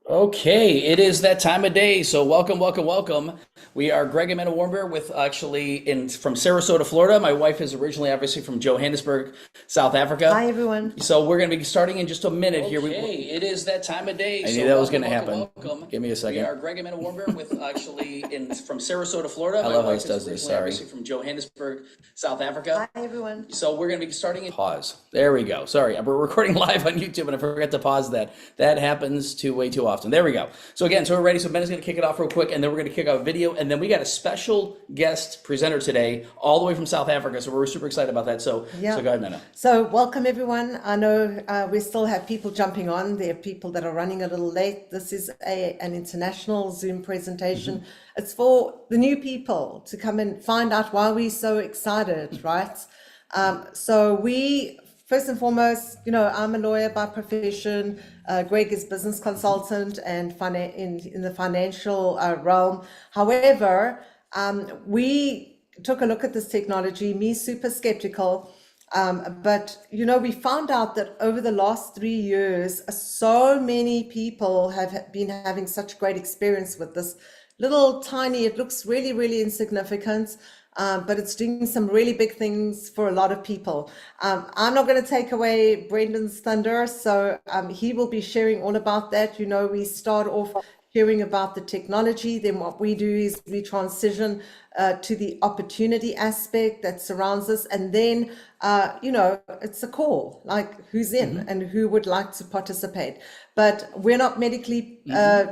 Okay, it is that time of day. So welcome, welcome, welcome. We are Greg and Amanda Warmbier with actually in from Sarasota, Florida. My wife is originally obviously from Johannesburg, South Africa. Hi, everyone. So we're going to be starting in just a minute here. Okay, it is that time of day. I So knew that was welcome, going to welcome, happen. welcome. Give me a We second. are Greg and Amanda Warmbier with actually in from Sarasota, Florida. I My love how wife this is does this. originally Sorry. obviously from Johannesburg, South Africa. Hi, everyone. So we're going to be starting in. Pause. There we go. Sorry, we're recording live on YouTube and I forgot to pause that. That happens way too often. There we go. So again, so we're ready. So Ben is going to kick it off real quick and then we're going to kick off a video. And then we got a special guest presenter today, all the way from South Africa. So we're super excited about that. So Yeah. go ahead, Nana. So, welcome, everyone. I know we still have people jumping on. There are people that are running a little late. This is an international Zoom presentation. It's for the new people to come and find out why we're so excited, right? So we, first and foremost, I'm a lawyer by profession. Greg is business consultant and in the financial realm. However, we took a look at this technology, me super skeptical. But we found out that over the last 3 years, so many people have been having such great experience with this little tiny, it looks really, really insignificant, but it's doing some really big things for a lot of people. I'm not going to take away Brendan's thunder, so he will be sharing all about that. We start off hearing about the technology, then what we do is we transition to the opportunity aspect that surrounds us, and then it's a call, like who's in and who would like to participate. But we're not medically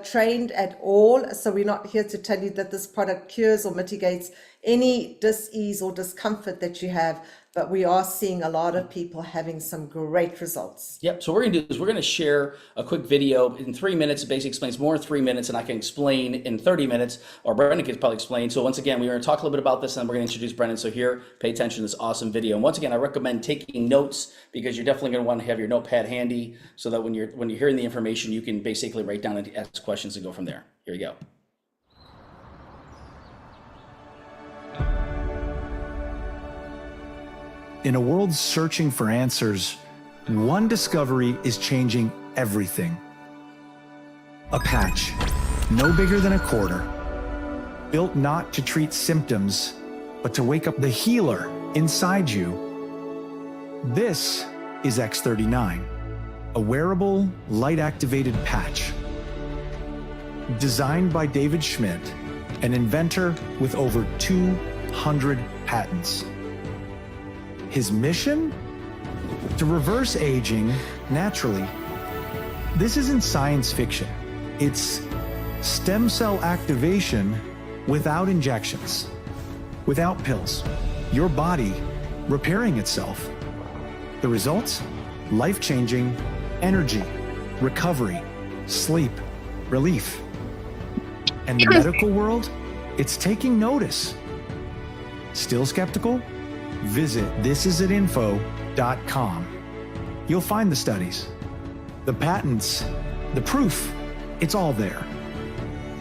trained at all, so we're not here to tell you that this product cures or mitigates any dis-ease or discomfort that you have, but we are seeing a lot of people having some great results. Yep. So what we're going to do is we're going to share a quick video in 3 minutes. It basically explains more in 3 minutes, and I can explain in 30 minutes, or Brendan can probably explain. So once again, we're going to talk a little bit about this, and then we're going to introduce Brendan. So here, pay attention to this awesome video. And once again, I recommend taking notes because you're definitely going to want to have your notepad handy so that when you're hearing the information, you can basically write down and ask questions and go from there. Here you go. In a world searching for answers, one discovery is changing everything. A patch, no bigger than a quarter, built not to treat symptoms, but to wake up the healer inside you. This is X39, a wearable, light-activated patch. Designed by David Schmidt, an inventor with over 200 patents. His mission? To reverse aging naturally. This isn't science fiction. It's stem cell activation without injections, without pills. Your body repairing itself. The results? Life-changing energy, recovery, sleep, relief. And the medical world? It's taking notice. Still skeptical? Visit thisisatinfo.com. You'll find the studies, the patents, the proof. It's all there.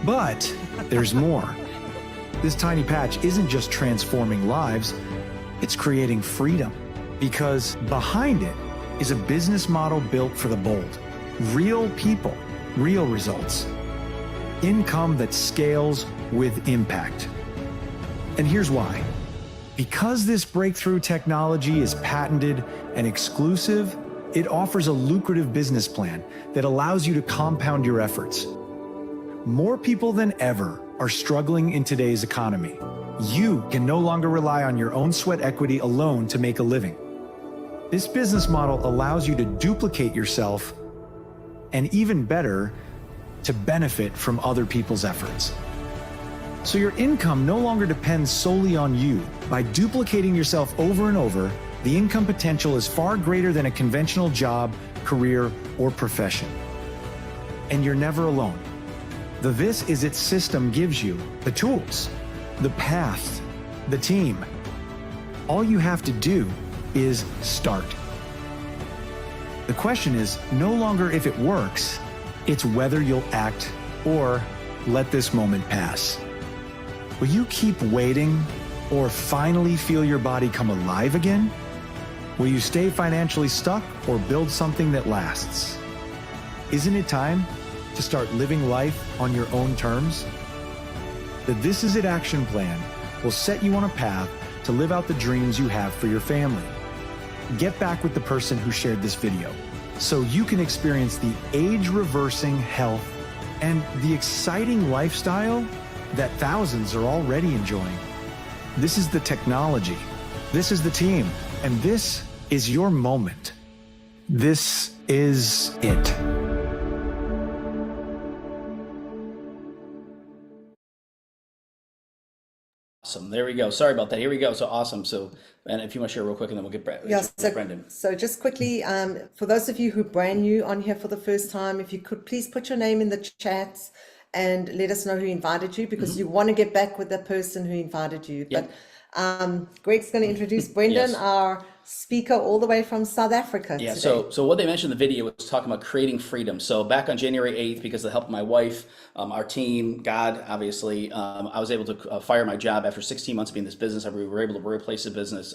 But there's more. This tiny patch isn't just transforming lives, it's creating freedom. Because behind it is a business model built for the bold. Real people, real results. Income that scales with impact. And here's why. Because this breakthrough technology is patented and exclusive, it offers a lucrative business plan that allows you to compound your efforts. More people than ever are struggling in today's economy. You can no longer rely on your own sweat equity alone to make a living. This business model allows you to duplicate yourself and, even better, to benefit from other people's efforts. So your income no longer depends solely on you. By duplicating yourself over and over, the income potential is far greater than a conventional job, career, or profession. And you're never alone. The This Is It system gives you the tools, the path, the team. All you have to do is start. The question is no longer if it works, it's whether you'll act or let this moment pass. Will you keep waiting or finally feel your body come alive again? Will you stay financially stuck or build something that lasts? Isn't it time? to start living life on your own terms? The This Is It action plan will set you on a path to live out the dreams you have for your family. Get back with the person who shared this video so you can experience the age-reversing health and the exciting lifestyle that thousands are already enjoying. This is the technology, this is the team, and this is your moment. This is it. Awesome. There we go. Sorry about that. Here we go. So awesome. So, and if you want to share real quick, and then we'll get Brendan. So just quickly, for those of you who are brand new on here for the first time, if you could please put your name in the chats and let us know who invited you, because you want to get back with the person who invited you. Yep. But Greg's going to introduce Brendan, Yes. our speaker all the way from South Africa Yeah, today. so what they mentioned in the video was talking about creating freedom. So back on January 8th, because of the help of my wife, our team, God, obviously, I was able to fire my job after 16 months of being in this business. We were able to replace the business,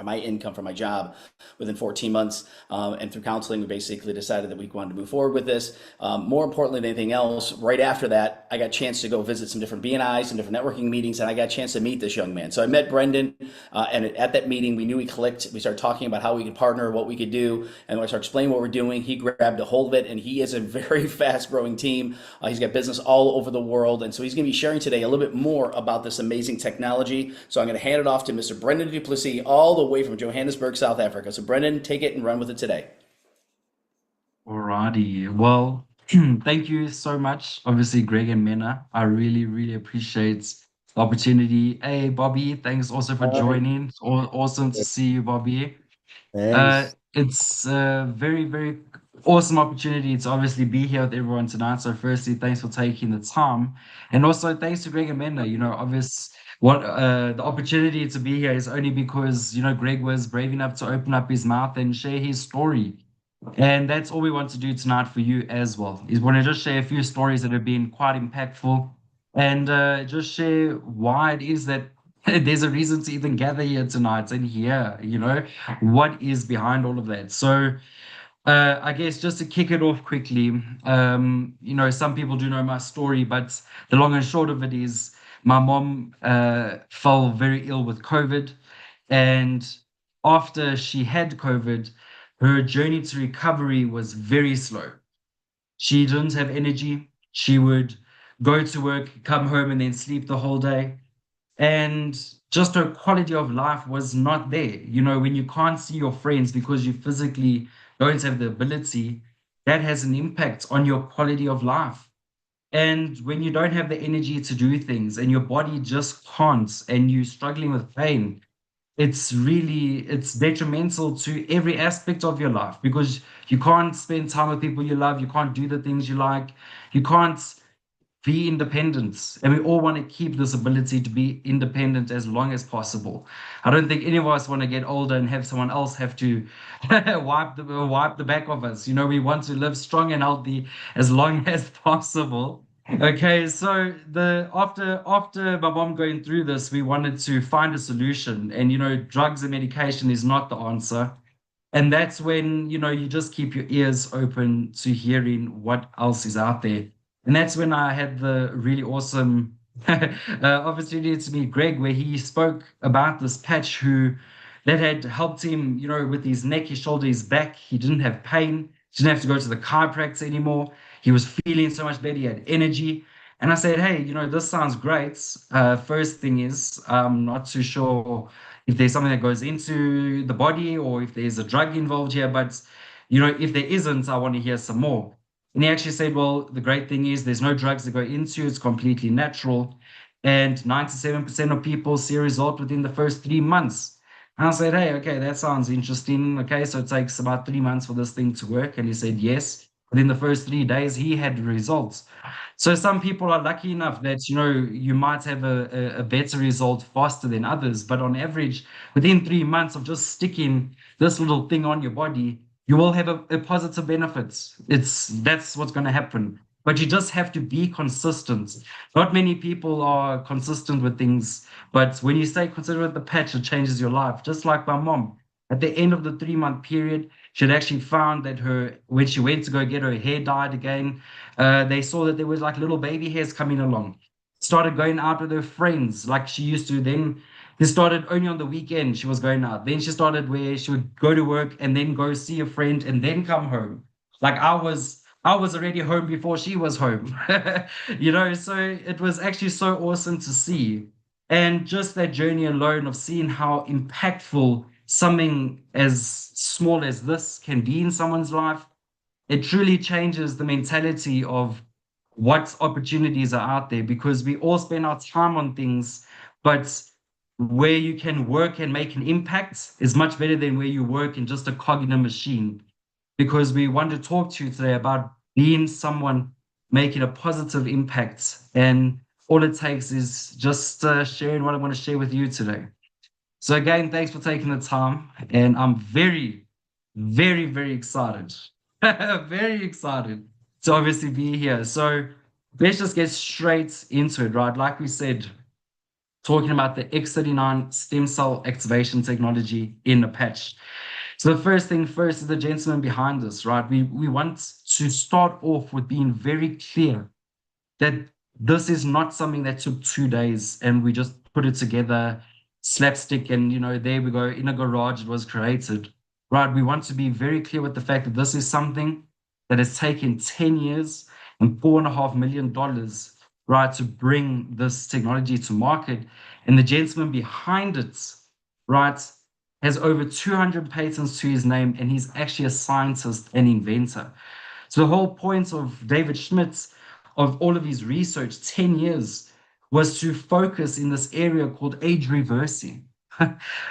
my income from my job within 14 months. And through counseling, we basically decided that we wanted to move forward with this. More importantly than anything else, right after that, I got a chance to go visit some different BNIs, some different networking meetings, and I got a chance to meet this young man. So I met Brendan, and at that meeting, we knew we clicked. We started talking about how we could partner, what we could do, and when I started explaining what we're doing, he grabbed a hold of it, and he is a very fast-growing team. He's got business all over the world, and so he's going to be sharing today a little bit more about this amazing technology. So I'm going to hand it off to Mr. Brendan du Plessis, all the way from Johannesburg, South Africa. So Brendan, take it and run with it today. Alrighty. Well, thank you so much, obviously, Greg and Mena. I really, really appreciate the opportunity. Hey, Bobby, thanks also for joining. It's awesome to see you, Bobby. Thanks. It's a very, very awesome opportunity to obviously be here with everyone tonight. So firstly, thanks for taking the time. And also thanks to Greg and Mena. The opportunity to be here is only because, Greg was brave enough to open up his mouth and share his story. And that's all we want to do tonight for you as well, is want to just share a few stories that have been quite impactful and just share why it is that there's a reason to even gather here tonight and hear, what is behind all of that. So I guess just to kick it off quickly, some people do know my story, but the long and short of it is my mom fell very ill with COVID. And after she had COVID, her journey to recovery was very slow. She didn't have energy. She would go to work, come home, and then sleep the whole day. And just her quality of life was not there. When you can't see your friends because you physically don't have the ability, that has an impact on your quality of life. And when you don't have the energy to do things and your body just can't, and you're struggling with pain, it's detrimental to every aspect of your life, because you can't spend time with people you love, you can't do the things you like, you can't be independent. And we all want to keep this ability to be independent as long as possible. I don't think any of us want to get older and have someone else have to wipe the back of us. We want to live strong and healthy as long as possible. Okay, so after my mom going through this, we wanted to find a solution, and drugs and medication is not the answer. And that's when you just keep your ears open to hearing what else is out there. And that's when I had the really awesome opportunity to meet Greg, where he spoke about this patch that had helped him, with his neck, his shoulder, his back. He didn't have pain. He didn't have to go to the chiropractor anymore. He was feeling so much better. He had energy. And I said, hey, this sounds great. First thing is, I'm not too sure if there's something that goes into the body or if there's a drug involved here. But, if there isn't, I want to hear some more. And he actually said, well, the great thing is there's no drugs that go into it. It's completely natural. And 97% of people see a result within the first 3 months. And I said, hey, okay, that sounds interesting. Okay, so it takes about 3 months for this thing to work. And he said, yes. Within the first 3 days, he had results. So some people are lucky enough that, you might have a better result faster than others. But on average, within 3 months of just sticking this little thing on your body, you will have a positive benefits. That's what's going to happen. But you just have to be consistent. Not many people are consistent with things, but when you stay consistent with the patch, it changes your life. Just like my mom. At the end of the 3-month period, she had actually found that when she went to go get her hair dyed again, they saw that there was like little baby hairs coming along. Started going out with her friends like she used to. Then they started only on the weekend she was going out. Then she started where she would go to work and then go see a friend and then come home. Like I was already home before she was home. So it was actually so awesome to see. And just that journey alone of seeing how impactful something as small as this can be in someone's life, it truly changes the mentality of what opportunities are out there, because we all spend our time on things, but where you can work and make an impact is much better than where you work in just a cog in a machine. Because we want to talk to you today about being someone making a positive impact. And all it takes is just sharing what I want to share with you today. So again, thanks for taking the time. And I'm very, very, very excited. Very excited to obviously be here. So let's just get straight into it, right? Like we said, talking about the X39 stem cell activation technology in a patch. So the first thing first is the gentleman behind us, right? We want to start off with being very clear that this is not something that took 2 days and we just put it together, slapstick, and there we go, in a garage it was created, right? We want to be very clear with the fact that this is something that has taken 10 years and $4.5 million, right, to bring this technology to market. And the gentleman behind it, right, has over 200 patents to his name, and he's actually a scientist and inventor. So the whole point of David Schmidt's, of all of his research, 10 years, was to focus in this area called age reversing.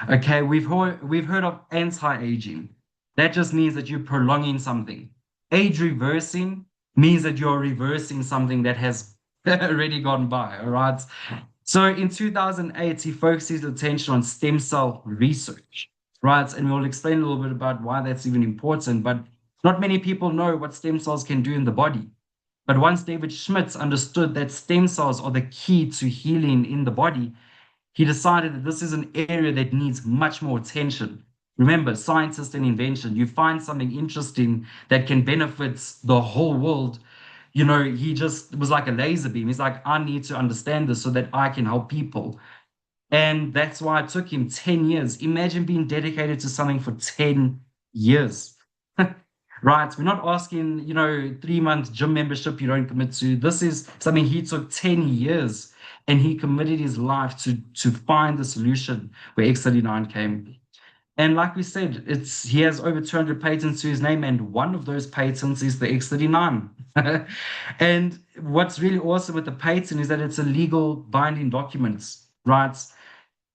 Okay, we've heard of anti-aging. That just means that you're prolonging something. Age reversing means that you're reversing something that has already gone by, all right? So in 2008, he focused his attention on stem cell research, right? And we'll explain a little bit about why that's even important, but not many people know what stem cells can do in the body. But once David Schmidt understood that stem cells are the key to healing in the body, he decided that this is an area that needs much more attention. Remember, scientist and invention, you find something interesting that can benefit the whole world. He just was like a laser beam. He's like, I need to understand this so that I can help people. And that's why it took him 10 years. Imagine being dedicated to something for 10 years. Right? We're not asking, 3-month gym membership you don't commit to. This is something he took 10 years and he committed his life to find the solution where X39 came. And like we said, he has over 200 patents to his name, and one of those patents is the X39. And what's really awesome with the patent is that it's a legal binding document, right?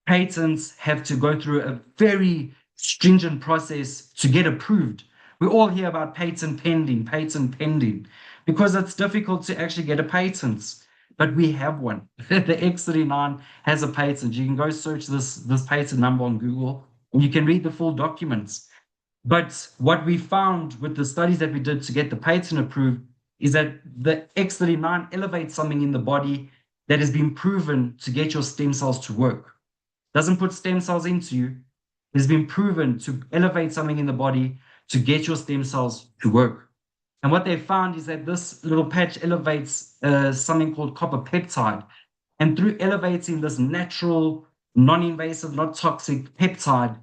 Patents have to go through a very stringent process to get approved. We all hear about patent pending, because it's difficult to actually get a patent. But we have one. The X39 has a patent. You can go search this patent number on Google, and you can read the full documents. But what we found with the studies that we did to get the patent approved is that the X39 elevates something in the body that has been proven to get your stem cells to work. Doesn't put stem cells into you. It has been proven to elevate something in the body to get your stem cells to work. And what they found is that this little patch elevates something called copper peptide. And through elevating this natural, non-invasive, not toxic peptide,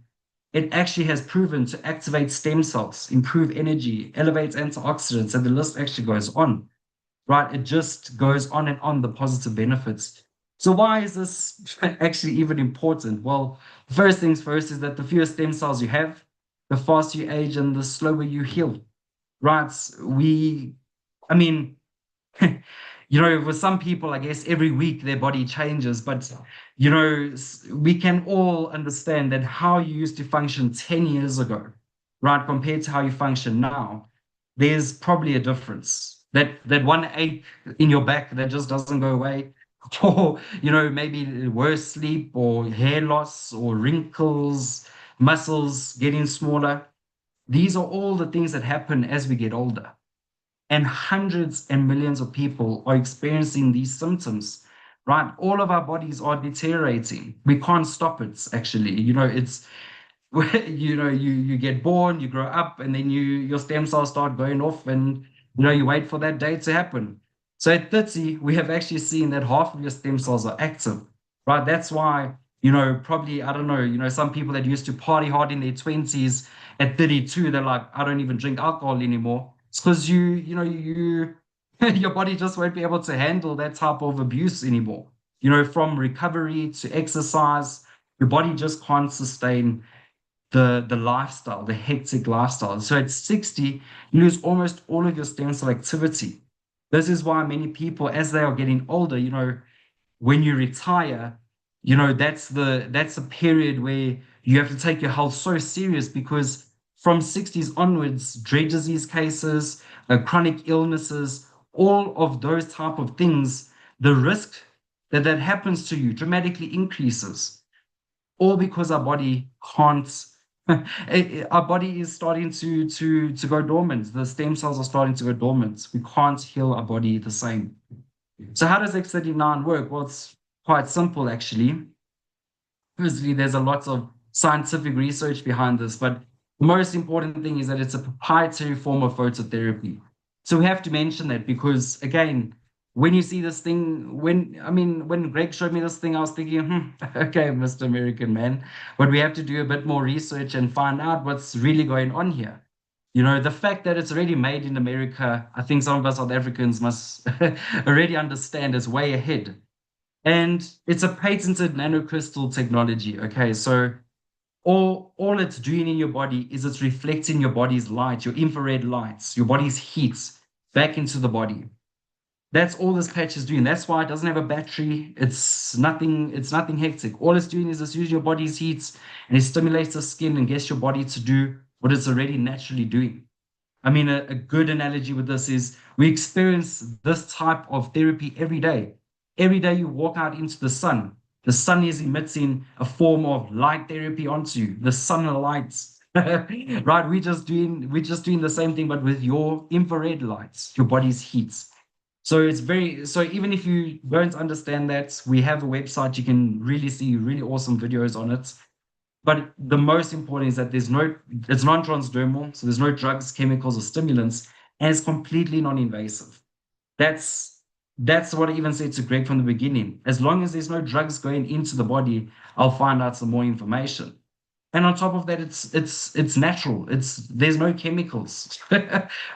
it actually has proven to activate stem cells, improve energy, elevate antioxidants, and the list actually goes on, right? It just goes on and on, the positive benefits. So why is this actually even important? Well, first things first is that the fewer stem cells you have, the faster you age and the slower you heal, right? For some people, I guess every week their body changes, but, we can all understand that how you used to function 10 years ago, right, compared to how you function now, there's probably a difference. That one ache in your back that just doesn't go away, or, maybe worse sleep or hair loss or wrinkles, muscles getting smaller. These are all the things that happen as we get older. And hundreds and millions of people are experiencing these symptoms, right? All of our bodies are deteriorating. We can't stop it, actually. where, you get born, you grow up, and then your stem cells start going off, and you wait for that day to happen. So at 30, we have actually seen that half of your stem cells are active, right? That's why, probably, I don't know, some people that used to party hard in their 20s at 32, they're like, I don't even drink alcohol anymore. It's because your body just won't be able to handle that type of abuse anymore. From recovery to exercise, your body just can't sustain the lifestyle, the hectic lifestyle. So at 60, you lose almost all of your stem cell activity. This is why many people, as they are getting older, when you retire, that's a period where you have to take your health so serious, because from 60s onwards, dread disease cases, chronic illnesses, all of those type of things, the risk that happens to you dramatically increases, all because our body can't. Our body is starting to go dormant. The stem cells are starting to go dormant. We can't heal our body the same. So how does X39 work? Well, it's quite simple, actually. Obviously, there's a lot of scientific research behind this, but the most important thing is that it's a proprietary form of phototherapy. So we have to mention that because, again, when you see this thing, when Greg showed me this thing, I was thinking, okay, Mr. American man, but we have to do a bit more research and find out what's really going on here. The fact that it's already made in America, I think some of us South Africans must already understand is way ahead. And it's a patented nanocrystal technology. Okay, so all it's doing in your body is it's reflecting your body's light, your infrared lights, your body's heat back into the body. That's all this patch is doing. That's why it doesn't have a battery. It's nothing hectic. All it's doing is it's using your body's heat, and it stimulates the skin and gets your body to do what it's already naturally doing. I mean, a good analogy with this is we experience this type of therapy every day. Every day you walk out into the sun is emitting a form of light therapy onto you. The sunlight, right? We're just doing the same thing, but with your infrared lights, your body's heat. So even if you don't understand that, we have a website. You can really see really awesome videos on it. But the most important is that it's non-transdermal, so there's no drugs, chemicals, or stimulants, and it's completely non-invasive. That's what I even said to Greg from the beginning. As long as there's no drugs going into the body, I'll find out some more information. And on top of that, it's natural. There's no chemicals,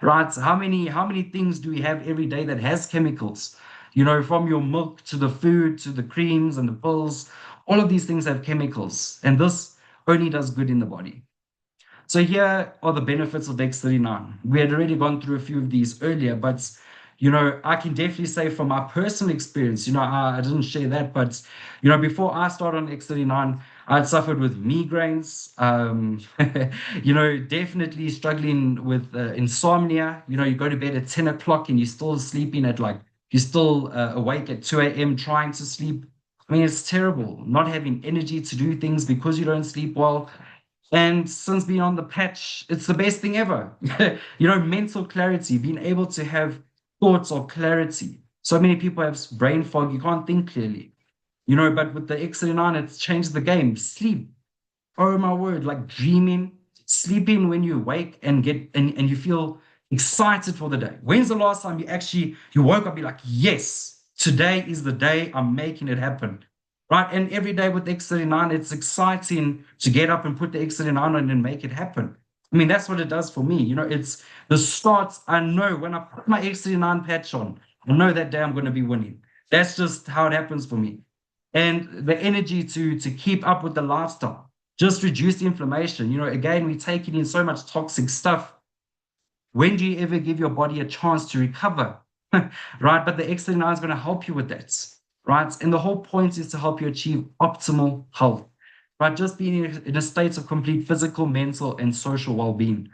right? How many things do we have every day that has chemicals? From your milk to the food to the creams and the pills, all of these things have chemicals, and this only does good in the body. So here are the benefits of X39. We had already gone through a few of these earlier, but I can definitely say from my personal experience, I didn't share that, but before I started on X39, I'd suffered with migraines, definitely struggling with insomnia. You go to bed at 10 o'clock and you're still sleeping you're still awake at 2 a.m. trying to sleep. I mean, it's terrible not having energy to do things because you don't sleep well. And since being on the patch, it's the best thing ever. Mental clarity, being able to have thoughts of clarity. So many people have brain fog, you can't think clearly. But with the X39, it's changed the game. Sleep. Oh my word, like dreaming, sleeping when you wake and you feel excited for the day. When's the last time you woke up, be like, yes, today is the day I'm making it happen. Right? And every day with X39, it's exciting to get up and put the X39 on and make it happen. I mean, that's what it does for me. It's the start. I know when I put my X39 patch on, I know that day I'm going to be winning. That's just how it happens for me. And the energy to keep up with the lifestyle, just reduce the inflammation. Again, we're taking in so much toxic stuff. When do you ever give your body a chance to recover? Right? But the X39 is going to help you with that. Right? And the whole point is to help you achieve optimal health. Right? Just being in a state of complete physical, mental, and social well-being.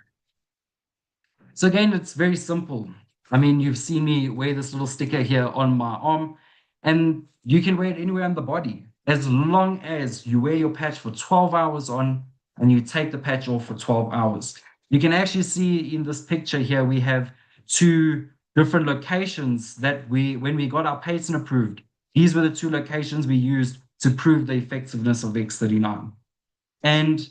So again, it's very simple. I mean, you've seen me wear this little sticker here on my arm, and you can wear it anywhere on the body, as long as you wear your patch for 12 hours on and you take the patch off for 12 hours. You can actually see in this picture here, we have 2 different locations that when we got our patent approved, these were the 2 locations we used to prove the effectiveness of X39. And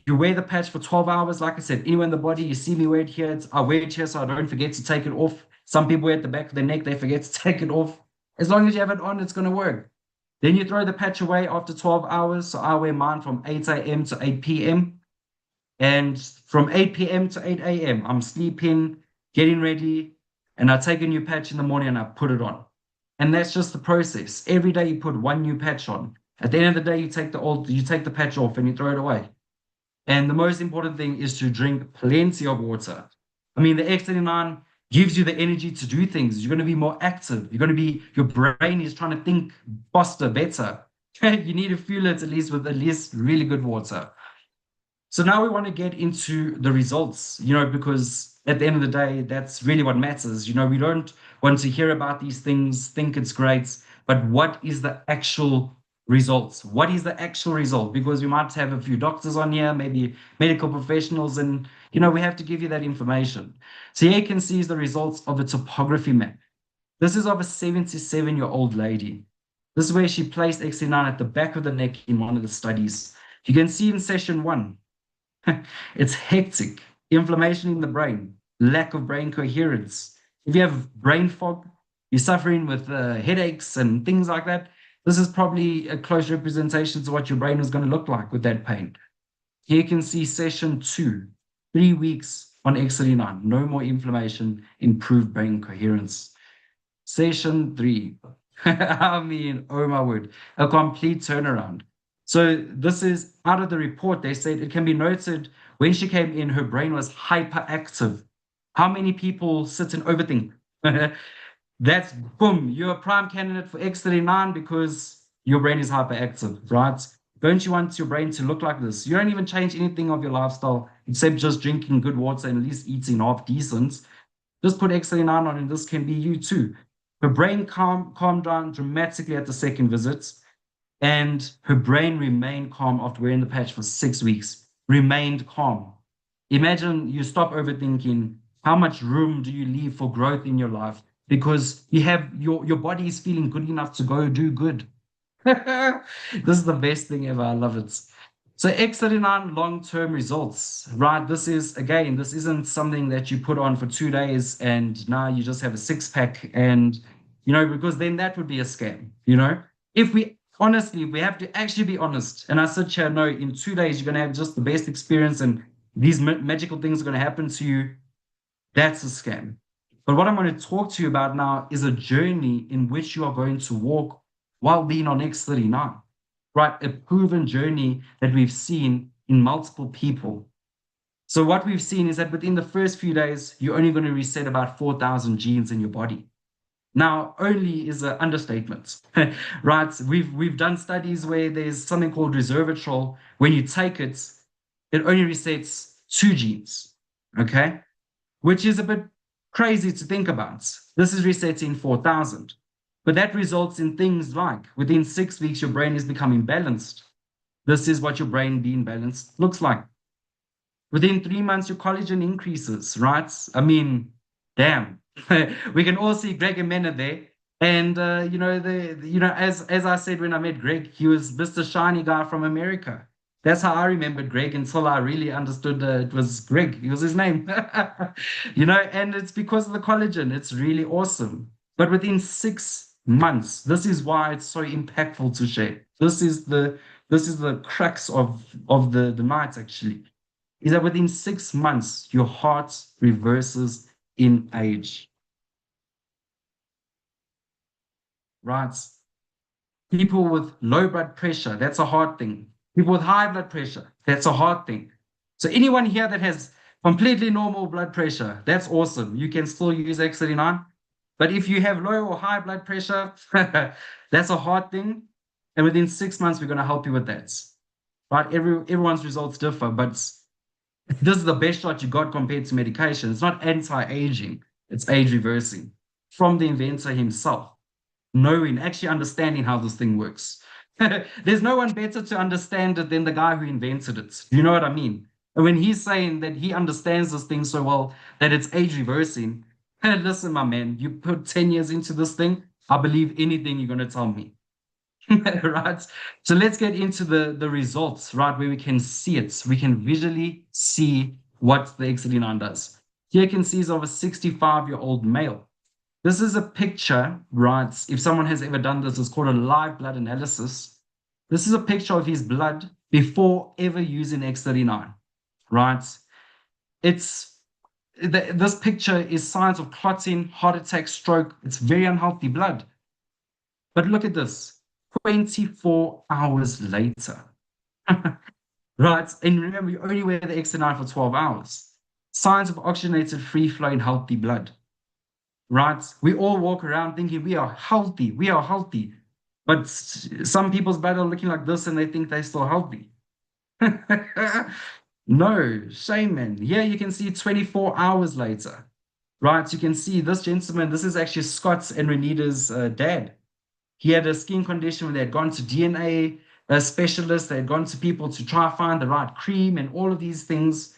You wear the patch for 12 hours. Like I said, anywhere in the body, you see me wear it here. I wear it here so I don't forget to take it off. Some people wear it at the back of their neck, they forget to take it off. As long as you have it on, it's going to work. Then you throw the patch away after 12 hours. So I wear mine from 8 a.m. to 8 p.m. And from 8 p.m. to 8 a.m., I'm sleeping, getting ready, and I take a new patch in the morning and I put it on. And that's just the process. Every day you put one new patch on. At the end of the day, you take the patch off and you throw it away. And the most important thing is to drink plenty of water. I mean, the X39 gives you the energy to do things. You're going to be more active. Your brain is trying to think faster, better. You need to fuel it at least with really good water. So now we want to get into the results, because at the end of the day, that's really what matters. We don't want to hear about these things, think it's great, but what is the actual results? What is the actual result? Because we might have a few doctors on here, maybe medical professionals, and we have to give you that information. So here you can see the results of a topography map. This is of a 77-year-old lady. This is where she placed X39 at the back of the neck in one of the studies. You can see in session 1, it's hectic, inflammation in the brain, lack of brain coherence. If you have brain fog, you're suffering with headaches and things like that, this is probably a close representation to what your brain is going to look like with that pain. Here you can see session 2, 3 weeks on X39, no more inflammation, improved brain coherence. Session 3, I mean, oh my word, a complete turnaround. So this is out of the report. They said it can be noted when she came in, her brain was hyperactive. How many people sit and overthink? That's boom, you're a prime candidate for X39 because your brain is hyperactive, right? Don't you want your brain to look like this? You don't even change anything of your lifestyle except just drinking good water and at least eating half decent. Just put X39 on and this can be you too. Her brain calmed down dramatically at the second visit. And her brain remained calm after wearing the patch for 6 weeks. Remained calm. Imagine you stop overthinking. How much room do you leave for growth in your life? Because you have your body is feeling good enough to go do good. This is the best thing ever. I love it. So X39 long-term results, right? This isn't something that you put on for 2 days and now you just have a six-pack and, because then that would be a scam, If honestly, we have to actually be honest. And I sit here, no, in 2 days, you're going to have just the best experience and these magical things are going to happen to you. That's a scam. But what I'm going to talk to you about now is a journey in which you are going to walk while being on X39, right? A proven journey that we've seen in multiple people. So what we've seen is that within the first few days, you're only going to reset about 4,000 genes in your body. Now, only is an understatement, right? We've done studies where there's something called resveratrol. When you take it, it only resets 2 genes, okay? Which is a bit crazy to think about. This is resetting 4,000. But that results in things like within 6 weeks, your brain is becoming balanced. This is what your brain being balanced looks like. Within 3 months, your collagen increases, right? I mean, damn. We can all see Greg and Mena there. And, as I said when I met Greg, he was Mr. Shiny guy from America. That's how I remembered Greg until I really understood it was Greg. It was his name. And it's because of the collagen. It's really awesome. But within 6 months, this is why it's so impactful to share. This is the crux of the night, actually, is that within 6 months, your heart reverses in age. Right? People with low blood pressure, that's a hard thing. People with high blood pressure, that's a hard thing. So anyone here that has completely normal blood pressure, that's awesome. You can still use X39. But if you have low or high blood pressure, that's a hard thing. And within 6 months, we're going to help you with that. Right? Everyone's results differ, but this is the best shot you got compared to medication. It's not anti-aging, it's age reversing from the inventor himself, actually understanding how this thing works. There's no one better to understand it than the guy who invented it. Do you know what I mean? And when he's saying that he understands this thing so well that it's age reversing, listen, my man, you put 10 years into this thing, I believe anything you're going to tell me. right? So let's get into the results, right? Where we can see it. We can visually see what the X39 does. Here you can see is of a 65-year-old male. This is a picture, right? If someone has ever done this, it's called a live blood analysis. This is a picture of his blood before ever using X39, right? This picture is signs of clotting, heart attack, stroke. It's very unhealthy blood. But look at this, 24 hours later, right? And remember, you only wear the X39 for 12 hours. Signs of oxygenated, free-flowing, healthy blood, right? We all walk around thinking we are healthy, we are healthy. But some people's blood are looking like this and they think they're still healthy. No, shame, man. Here you can see 24 hours later, right? You can see this gentleman, this is actually Scott and Renita's dad. He had a skin condition where they had gone to DNA specialists, they had gone to people to try to find the right cream and all of these things,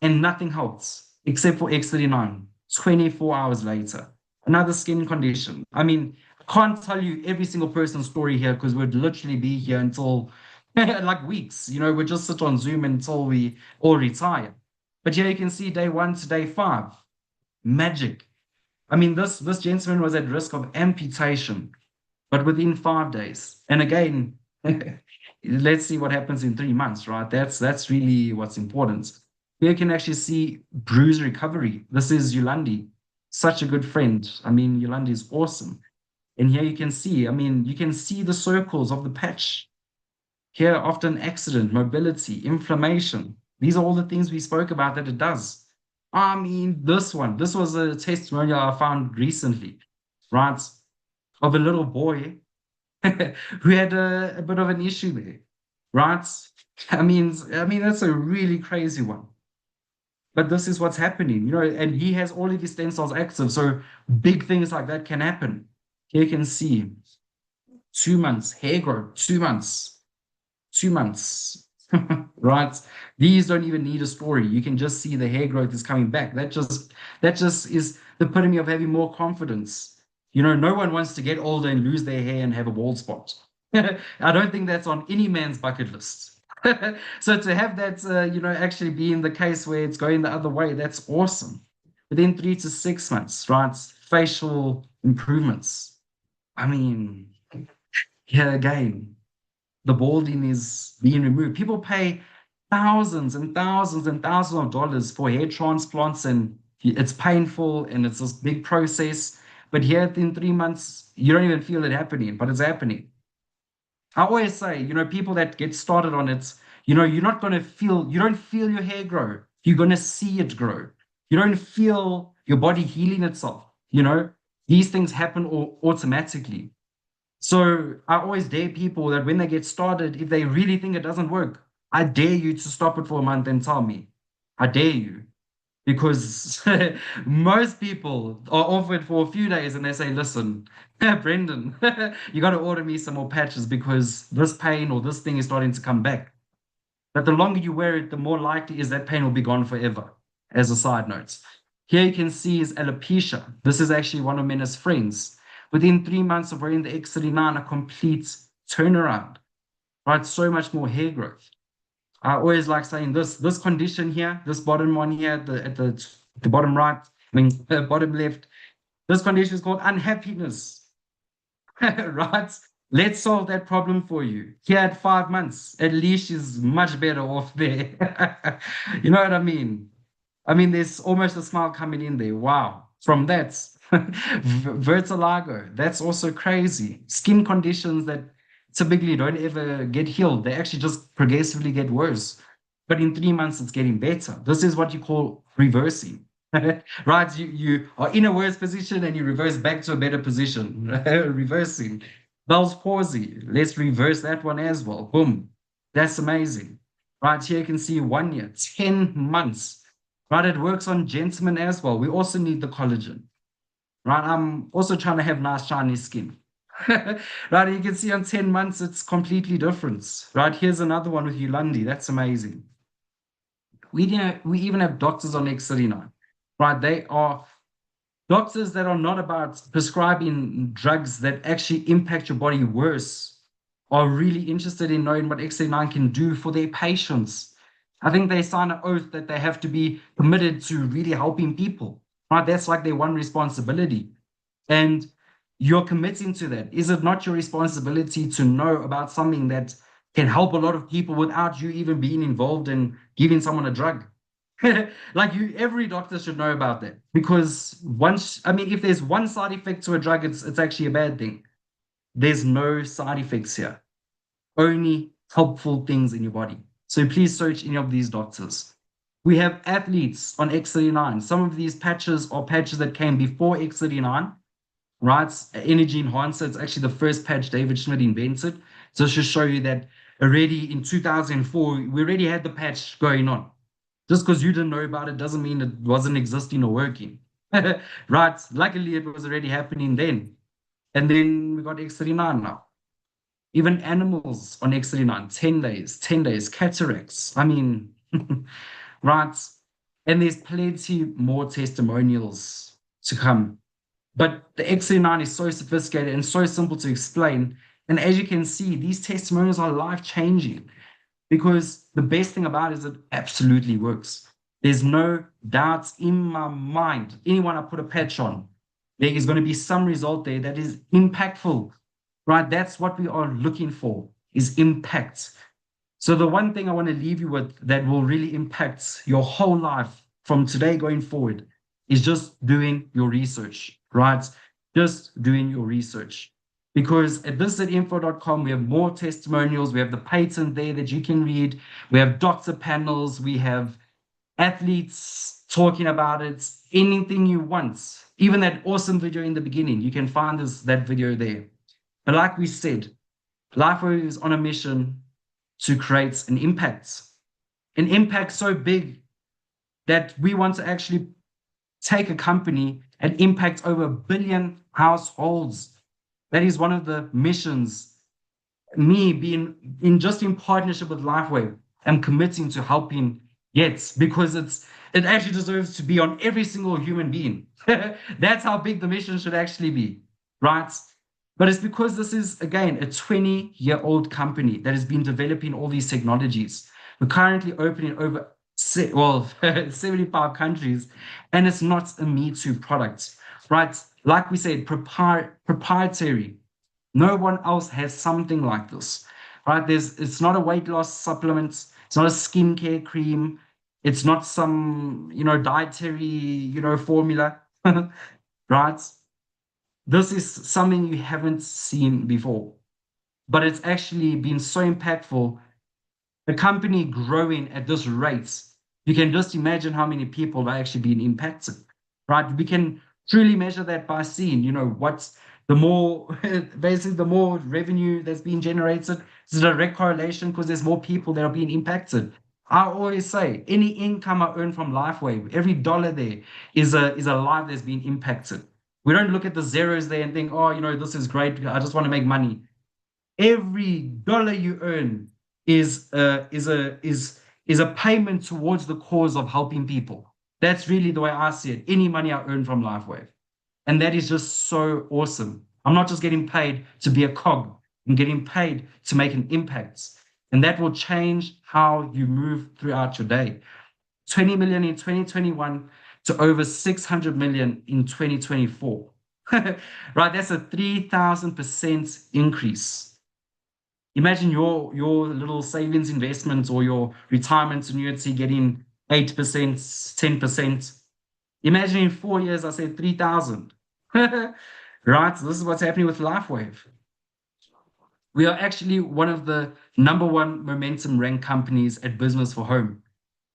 and nothing helps except for X39. 24 hours later, another skin condition. I mean, I can't tell you every single person's story here because we'd literally be here until like weeks. You know, we'd just sit on Zoom until we all retire. But here you can see day 1 to day 5. Magic. I mean, this gentleman was at risk of amputation, but within 5 days. And again, let's see what happens in 3 months, right? That's really what's important. Here you can actually see bruise recovery. This is Yolandi, such a good friend. I mean, Yolandi is awesome. And here you can see, I mean, you can see the circles of the patch. Here, after an accident, mobility, inflammation. These are all the things we spoke about that it does. I mean, this was a testimonial I found recently, right? Of a little boy who had a bit of an issue there, right? I mean, that's a really crazy one. But this is what's happening, you know, and he has all of his stem cells active. So big things like that can happen. Here you can see 2 months, hair growth, 2 months, 2 months, right? These don't even need a story. You can just see the hair growth is coming back. That just is the epitome of having more confidence. You know, no one wants to get older and lose their hair and have a bald spot. I don't think that's on any man's bucket list. So to have that, actually being the case where it's going the other way, that's awesome. Within 3 to 6 months, right? Facial improvements. I mean, here again, the balding is being removed. People pay thousands and thousands and thousands of dollars for hair transplants, and it's painful and it's this big process. But here in 3 months, you don't even feel it happening, but it's happening. I always say, you know, people that get started on it, you know, you don't feel your hair grow. You're going to see it grow. You don't feel your body healing itself. You know, these things happen automatically. So I always dare people that when they get started, if they really think it doesn't work, I dare you to stop it for a month and tell me. I dare you. Because most people are offered for a few days and they say, listen, Brendan, you got to order me some more patches because this pain or this thing is starting to come back. But the longer you wear it, the more likely is that pain will be gone forever, as a side note. Here you can see is alopecia. This is actually one of Mena's friends. Within 3 months of wearing the X39, a complete turnaround, right? So much more hair growth. I always like saying this condition here, this bottom one here at the bottom right, bottom left, this condition is called unhappiness, right? Let's solve that problem for you. Here at 5 months, at least she's much better off there. You know what I mean? I mean, there's almost a smile coming in there. Wow. From that, vertigo, that's also crazy. Skin conditions that typically don't ever get healed. They actually just progressively get worse. But in 3 months, it's getting better. This is what you call reversing, right? You are in a worse position and you reverse back to a better position, reversing. Bell's palsy, let's reverse that one as well. Boom. That's amazing. Right here you can see 1 year, 10 months. Right, it works on gentlemen as well. We also need the collagen. Right, I'm also trying to have nice shiny skin. Right, you can see on 10 months, it's completely different. Right, here's another one with Yolandi. That's amazing. We even have doctors on X39. Right, they are Doctors that are not about prescribing drugs that actually impact your body worse are really interested in knowing what X39 can do for their patients. I think they sign an oath that they have to be committed to really helping people, right? That's like their one responsibility. And you're committing to that. Is it not your responsibility to know about something that can help a lot of people without you even being involved in giving someone a drug? Like every doctor should know about that, because once, I mean, if there's one side effect to a drug, it's actually a bad thing. There's no side effects here, only helpful things in your body. So please search any of these doctors. We have athletes on X39. Some of these patches are patches that came before X39, right? Energy enhancer, it's actually the first patch David Schmidt invented. So it should show you that already in 2004, we already had the patch going on. Just because you didn't know about it doesn't mean it wasn't existing or working. Right? Luckily, it was already happening then. And then we got X39 now. Even animals on X39, 10 days, cataracts. I mean, right? And there's plenty more testimonials to come. But the X39 is so sophisticated and so simple to explain. And as you can see, these testimonials are life-changing, because the best thing about it is it absolutely works. There's no doubts in my mind. Anyone I put a patch on, there is going to be some result there that is impactful, right? That's what we are looking for, is impact. So the one thing I want to leave you with that will really impact your whole life from today going forward is just doing your research, right? Just doing your research. Because at this@info.com, we have more testimonials. We have the patent there that you can read. We have doctor panels. We have athletes talking about it. Anything you want. Even that awesome video in the beginning, you can find that video there. But like we said, LifeWave is on a mission to create an impact so big that we want to actually take a company and impact over 1 billion households. That is one of the missions. Me being in partnership with LifeWave, I'm committing to helping get, because it actually deserves to be on every single human being. That's how big the mission should actually be, right? But it's because this is, again, a 20-year-old company that has been developing all these technologies. We're currently opening over 75 countries, and it's not a Me Too product, right? Like we said, proprietary. No one else has something like this, right? It's not a weight loss supplement. It's not a skincare cream. It's not some, dietary, formula, right? This is something you haven't seen before, but it's actually been so impactful. A company growing at this rate, you can just imagine how many people are actually being impacted, right? We can truly measure that by seeing, what's the more, basically the more revenue that's being generated. It's a direct correlation, because there's more people that are being impacted. I always say, any income I earn from LifeWave, every dollar there is a life that's been impacted. We don't look at the zeros there and think, oh, this is great, I just want to make money. Every dollar you earn is a payment towards the cause of helping people. That's really the way I see it. Any money I earn from LifeWave. And that is just so awesome. I'm not just getting paid to be a cog. I'm getting paid to make an impact. And that will change how you move throughout your day. 20 million in 2021 to over 600 million in 2024. Right, that's a 3,000% increase. Imagine your little savings investment or your retirement annuity getting 8%, 10%. Imagine in 4 years, I said 3,000. Right, so this is what's happening with LifeWave. We are actually one of the #1 momentum ranked companies at Business for Home.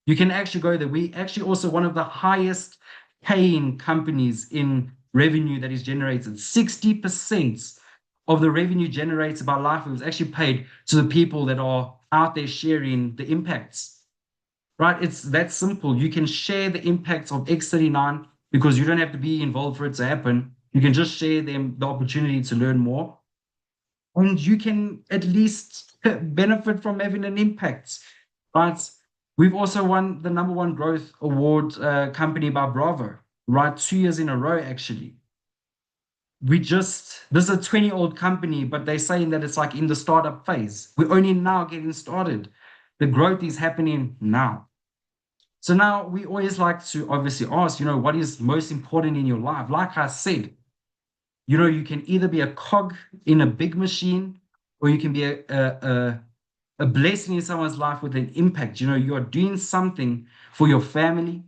You can actually go there. We actually also one of the highest paying companies in revenue that is generated. 60% of the revenue generated by LifeWave is actually paid to the people that are out there sharing the impacts. Right? It's that simple. You can share the impacts of X39 because you don't have to be involved for it to happen. You can just share them the opportunity to learn more. And you can at least benefit from having an impact. Right? We've also won the #1 growth award company by Bravo. right? 2 years in a row, actually. This is a 20-year-old company, but they're saying that it's like in the startup phase. We're only now getting started. The growth is happening now. So now we always like to obviously ask, what is most important in your life? Like I said, you can either be a cog in a big machine, or you can be a blessing in someone's life with an impact. You are doing something for your family,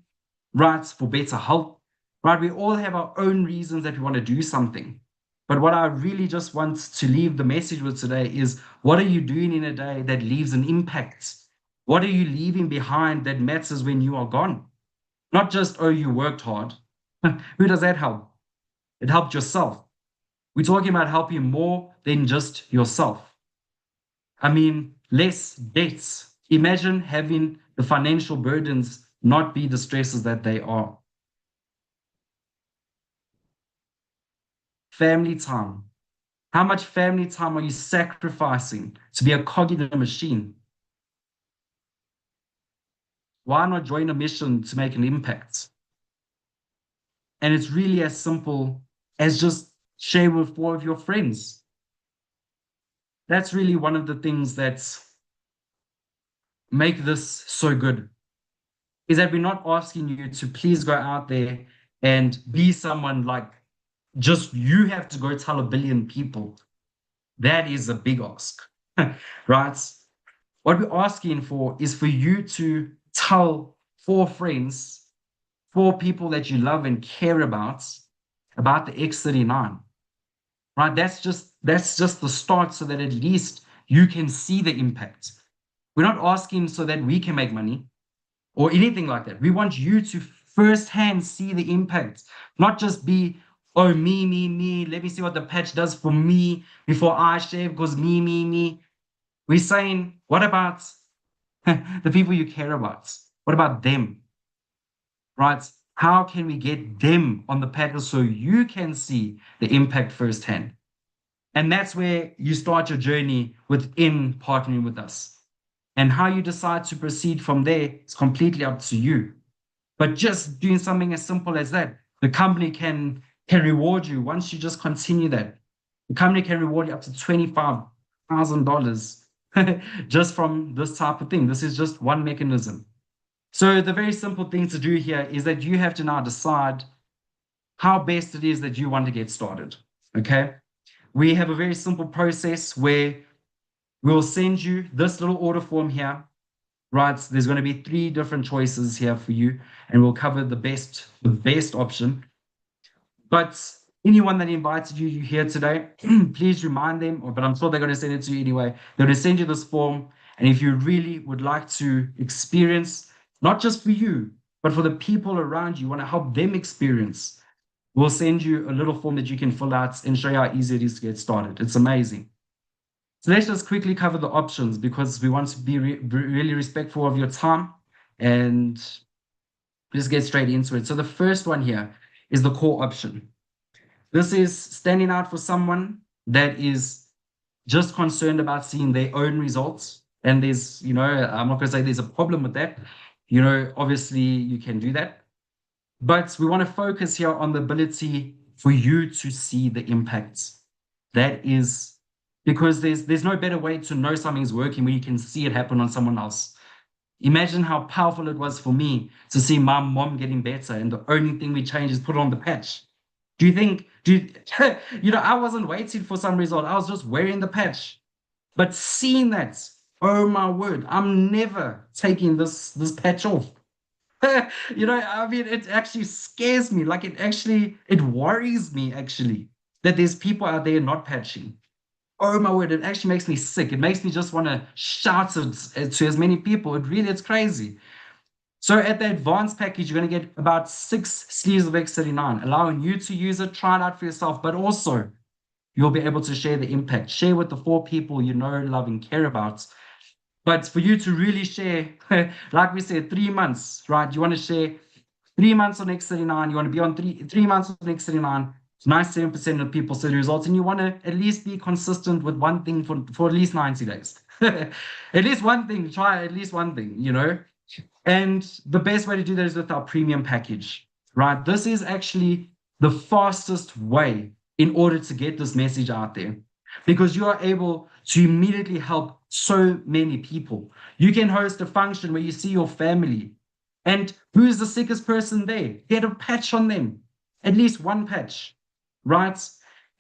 right? For better health, right? We all have our own reasons that we want to do something. But what I really just want to leave the message with today is, what are you doing in a day that leaves an impact? What are you leaving behind that matters when you are gone? Not just, oh, you worked hard. Who does that help? It helped yourself. We're talking about helping more than just yourself. I mean, less debts. Imagine having the financial burdens not be the stresses that they are. Family time. How much family time are you sacrificing to be a cog in a machine? Why not join a mission to make an impact? And it's really as simple as just share with 4 of your friends. That's really one of the things that make this so good, is that we're not asking you to please go out there and be someone like just you have to go tell 1 billion people. That is a big ask, right? What we're asking for is for you to tell 4 friends, 4 people that you love and care about the X39, right? That's just the start, so that at least you can see the impact. We're not asking so that we can make money or anything like that. We want you to firsthand see the impact, not just be, oh, me, let me see what the patch does for me before I shave, because me. We're saying, what about the people you care about? What about them? Right? How can we get them on the paddle so you can see the impact firsthand? And that's where you start your journey within partnering with us. And how you decide to proceed from there is completely up to you. But just doing something as simple as that, the company can reward you once you just continue that. The company can reward you up to $25,000 just from this type of thing. This is just one mechanism. So the very simple thing to do here is that you have to now decide how best it is that you want to get started. Okay. We have a very simple process where we'll send you this little order form here, right? There's going to be 3 different choices here for you, and we'll cover the best option. But anyone that invited you here today, please remind them, but I'm sure they're going to send it to you anyway. They're going to send you this form. And if you really would like to experience, not just for you, but for the people around you, want to help them experience, we'll send you a little form that you can fill out and show you how easy it is to get started. It's amazing. So let's just quickly cover the options, because we want to be really respectful of your time and just get straight into it. So the first one here is the core option. This is standing out for someone that is just concerned about seeing their own results. And there's, I'm not going to say there's a problem with that. Obviously you can do that. But we want to focus here on the ability for you to see the impacts. That is because there's no better way to know something's working when you can see it happen on someone else. Imagine how powerful it was for me to see my mom getting better, and the only thing we changed is put on the patch. I wasn't waiting for some result. I was just wearing the patch. But seeing that, oh my word, I'm never taking this patch off. It actually scares me. Like it worries me actually that there's people out there not patching. Oh my word, it actually makes me sick. It makes me just want to shout it to as many people. It's crazy. So at the advanced package, you're going to get about 6 sleeves of X39, allowing you to use it, try it out for yourself, but also you'll be able to share the impact, share with the 4 people you know, love, and care about. But for you to really share, like we said, 3 months, right? You want to share 3 months on X39. You want to be on three months on X39. 97% of people see the results, and you want to at least be consistent with one thing for at least 90 days. At least one thing, try at least one thing, And the best way to do that is with our premium package, right? This is actually the fastest way in order to get this message out there, because you are able to immediately help so many people. You can host a function where you see your family, and who's the sickest person there? Get a patch on them, at least one patch, right?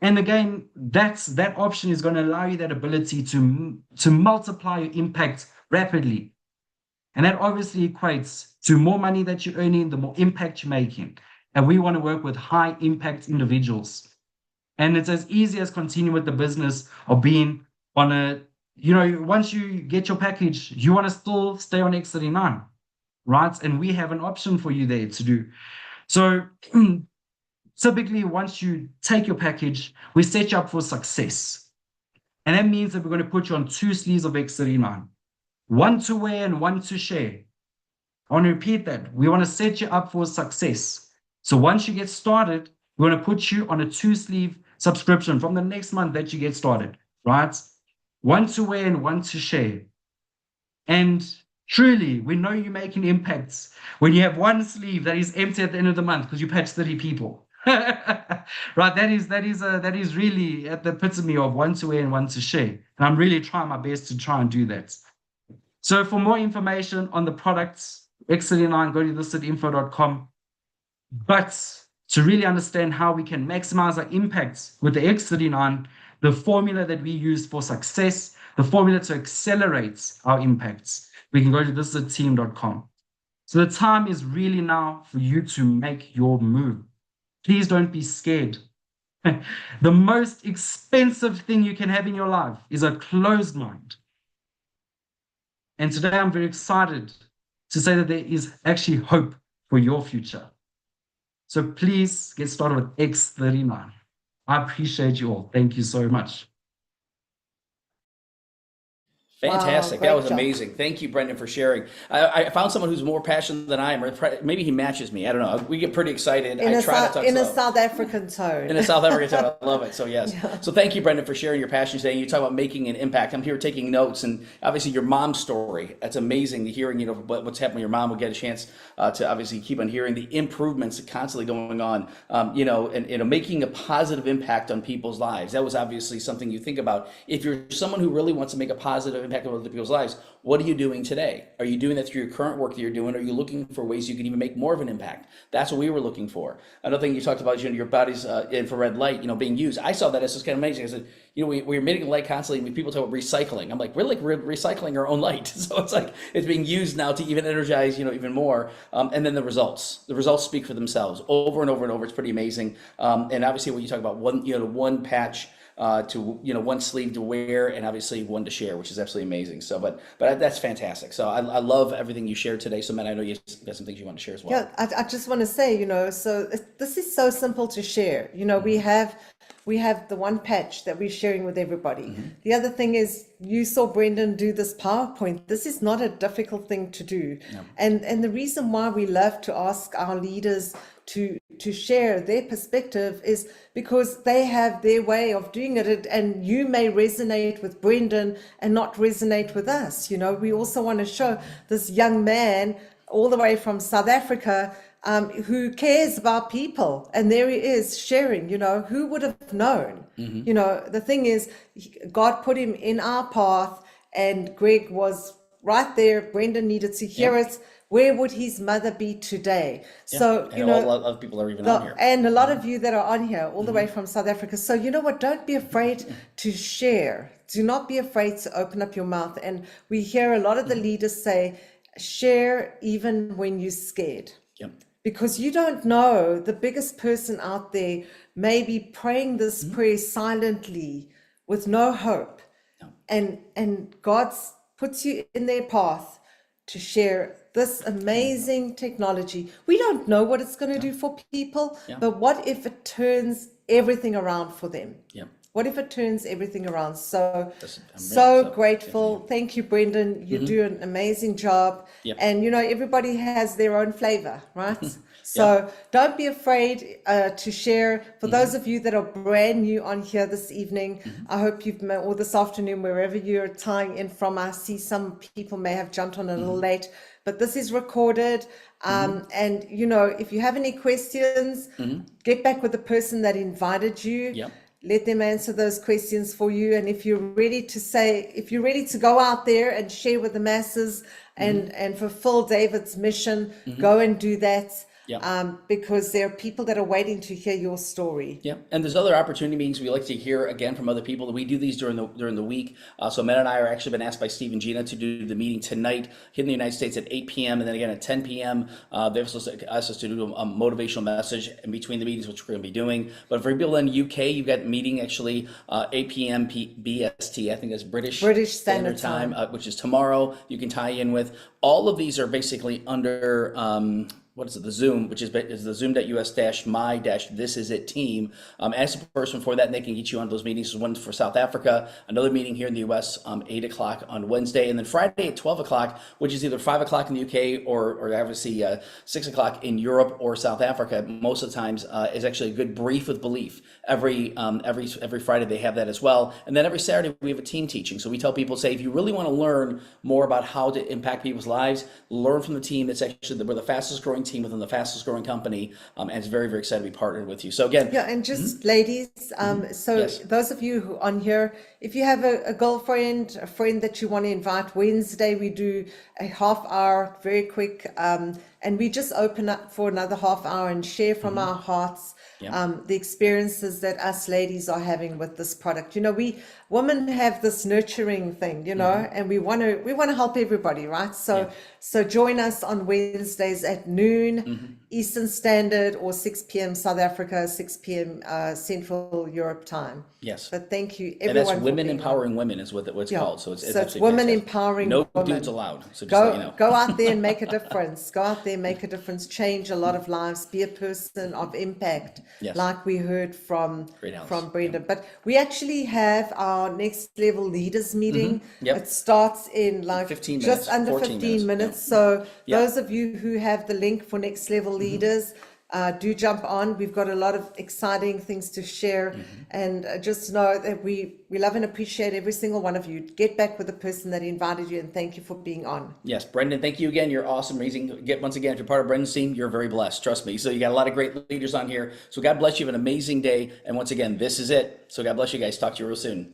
And again, that option is going to allow you that ability to multiply your impact rapidly. And that obviously equates to more money that you're earning, the more impact you're making. And we want to work with high impact individuals. And it's as easy as continuing with the business of being on a, once you get your package, you want to still stay on X39, right? And we have an option for you there to do. So typically, once you take your package, we set you up for success. And that means that we're going to put you on 2 sleeves of X39, one to wear and one to share. I want to repeat that. We want to set you up for success. So once you get started, we're going to put you on a 2-sleeve subscription from the next month that you get started, right? One to wear and one to share. And truly, we know you're making impacts when you have one sleeve that is empty at the end of the month because you patch 30 people. Right? That is really at the epitome of one to wear and one to share. And I'm really trying my best to try and do that. So for more information on the products, X39, go to thisitinfo.com. But to really understand how we can maximize our impact with the X39, the formula that we use for success, the formula to accelerate our impacts, we can go to thisitinfo.com. So the time is really now for you to make your move. Please don't be scared. The most expensive thing you can have in your life is a closed mind. And today I'm very excited to say that there is actually hope for your future. So please get started with X39. I appreciate you all. Thank you so much. Fantastic. Wow, That was great job. amazing. Thank you, Brendan, for sharing. I found someone who's more passionate than I am, or maybe he matches me. I don't know. We get pretty excited. In I a try to talk in a slow. South African tone. In a South African tone. I love it. So yes. So thank you, Brendan, for sharing your passion today. You talk about making an impact. I'm here taking notes, and obviously your mom's story. That's amazing to hearing, what's happening. Your mom will get a chance to obviously keep on hearing the improvements constantly going on, and making a positive impact on people's lives. That was obviously something you think about. If you're someone who really wants to make a positive impact on other people's lives, what are you doing today? Are you doing that through your current work that you're doing? Are you looking for ways you can even make more of an impact? That's what we were looking for. Another thing you talked about, your body's infrared light, being used. I saw that as just kind of amazing. I said, we're emitting light constantly. When people talk about recycling, I'm like, we're like recycling our own light. So it's like it's being used now to even energize, even more. And then the results speak for themselves over and over and over. It's pretty amazing. And obviously, when you talk about one patch. To one sleeve to wear, and obviously one to share, which is absolutely amazing. So, but that's fantastic. So I love everything you shared today. So, Matt, I know you got some things you want to share as well. Yeah, I just want to say, so this is so simple to share. We have the one patch that we're sharing with everybody. The other thing is, you saw Brendan do this PowerPoint. This is not a difficult thing to do. No. And the reason why we love to ask our leaders to share their perspective is because they have their way of doing it, and you may resonate with Brendan and not resonate with us. We also want to show this young man all the way from South Africa who cares about people, and there he is sharing. Who would have known? The thing is, God put him in our path, and Greg was right there. Brendan needed to hear it. Where would his mother be today? Yeah. So, and a lot of people are even on here. And a lot of you that are on here, all the way from South Africa. So, you know what? Don't be afraid to share. Do not be afraid to open up your mouth. And we hear a lot of the leaders say, share even when you're scared. Yep. Because you don't know, the biggest person out there may be praying this prayer silently with no hope. No. And God puts you in their path to share this amazing technology. We don't know what it's going to do for people, but what if it turns everything around for them? Yeah. What if it turns everything around? So so grateful. Thank you, Brendan. You do an amazing job. Yep. And, everybody has their own flavor, right? So don't be afraid to share. For those of you that are brand new on here this evening, I hope you've met, or this afternoon, wherever you're tying in from. I see some people may have jumped on a little late, but this is recorded. And, you know, if you have any questions, get back with the person that invited you. Yep. Let them answer those questions for you. And if you're ready to say, if you're ready to go out there and share with the masses and fulfill David's mission, go and do that. Yep. Because there are people that are waiting to hear your story. Yeah, and there's other opportunity meetings we like to hear again from other people. We do these during the week. So Matt and I are actually been asked by Steve and Gina to do the meeting tonight here in the United States at 8 p.m. and then again at 10 p.m. They've also asked us to do a motivational message in between the meetings, which we're going to be doing. But for people in the UK, you've got a meeting actually 8 p.m. BST. I think that's British Standard Time, which is tomorrow. You can tie in with. All of these are basically under. What is it? The Zoom, which is the zoom.us-my-this-is-it team. Ask the person for that, and they can get you on those meetings. There's one for South Africa, another meeting here in the U.S. 8 o'clock on Wednesday, and then Friday at 12 o'clock, which is either 5 o'clock in the UK or obviously 6 o'clock in Europe or South Africa. Most of the times is actually a good brief with belief. Every Friday they have that as well, and then every Saturday we have a team teaching. So we tell people, say, if you really want to learn more about how to impact people's lives, learn from the team. That's actually we're the fastest growing team within the fastest growing company, and it's very, very excited to be partnered with you. So again, and just ladies, Yes. those of you who on here, if you have a girlfriend, a friend that you want to invite, Wednesday we do a half hour, very quick, and we just open up for another half hour and share from our hearts the experiences that us ladies are having with this product. You know, we women have this nurturing thing, you know, and we want to help everybody, right? So join us on Wednesdays at noon Eastern Standard or 6 p.m. South Africa, 6 p.m. Central Europe time. yes. But thank you, And everyone. that's for Women being Empowering Women is what it's called. So it's absolutely women fantastic. empowering No women. dudes allowed. So just let you know. Go out there and make a difference. Go out there, make a difference, change a lot of lives, be a person of impact, Yes. like we heard from Great house. Brenda. But we actually have our next level leaders meeting. Yep. It starts in like 15 just minutes, under 14 15 minutes. minutes. So Yeah. those of you who have the link for next level leaders, do jump on. We've got a lot of exciting things to share, and just know that we love and appreciate every single one of you. Get back with the person that invited you, and thank you for being on. Yes, Brendan, thank you again. You're awesome, amazing. Once again, if you're part of Brendan's team, you're very blessed. Trust me. So you got a lot of great leaders on here. So God bless you. Have an amazing day. And once again, this is it. So God bless you guys. Talk to you real soon.